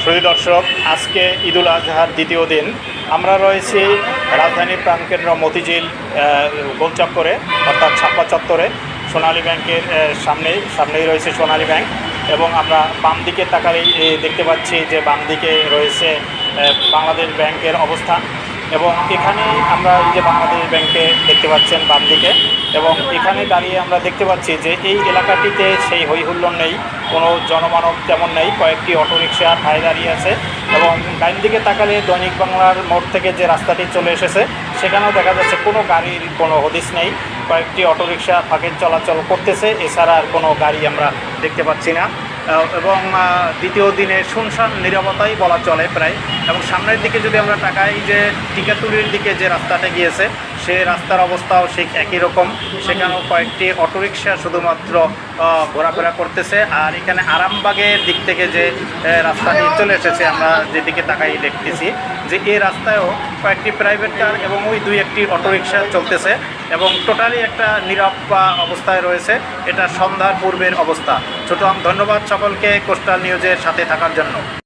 সুধী দর্শক, আজকে ঈদুল আজহার দ্বিতীয় দিন। আমরা রয়েছি রাজধানীর প্রাণকেন্দ্র মতিঝিল গোলচক্করে, অর্থাৎ ছাপ্পা চত্বরে। সোনালী ব্যাংকের সামনেই রয়েছে সোনালী ব্যাংক, এবং আমরা বাম দিকে তাকালেই দেখতে পাচ্ছি যে বাম দিকে রয়েছে বাংলাদেশ ব্যাংকের অবস্থান। এবং এখানে আমরা এই যে বাংলাদেশ ব্যাংকে দেখতে পাচ্ছেন বাম দিকে, এবং এখানে দাঁড়িয়ে আমরা দেখতে পাচ্ছি যে এই এলাকাটিতে সেই হইহুল্লোড় নেই, কোনো জনমানব তেমন নেই। কয়েকটি অটোরিকশা ঠায় দাঁড়িয়ে আছে, এবং ডাইন দিকে তাকালে দৈনিক বাংলার মোড় থেকে যে রাস্তাটি চলে এসেছে সেখানেও দেখা যাচ্ছে কোনো গাড়ির কোনো হদিস নেই। কয়েকটি অটোরিকশা ফাঁকে চলাচল করতেছে, এছাড়া আর কোনো গাড়ি আমরা দেখতে পাচ্ছি না। এবং দ্বিতীয় দিনে শুনশান নীরবতাই বলা চলে প্রায়। এবং সামনের দিকে যদি আমরা তাকাই, যে টিকাতুলির দিকে যে রাস্তাটা গিয়েছে সে রাস্তার অবস্থাও ঠিক একই রকম। সেখানেও কয়েকটি অটোরিকশা শুধুমাত্র ঘোরাফেরা করতেছে। আর এখানে আরামবাগের দিক থেকে যে রাস্তাটি চলে এসেছে, আমরা যেদিকে তাকাই দেখতেছি যে এই রাস্তায়ও কয়েকটি প্রাইভেট কার এবং ওই দুই একটি অটোরিকশা চলতেছে, এবং টোটালি একটা নীরব অবস্থায় রয়েছে। এটা সন্ধ্যার পূর্বের অবস্থা। ছোট ধন্যবাদ সকলকে কোস্টাল নিউজের সাথে থাকার জন্য।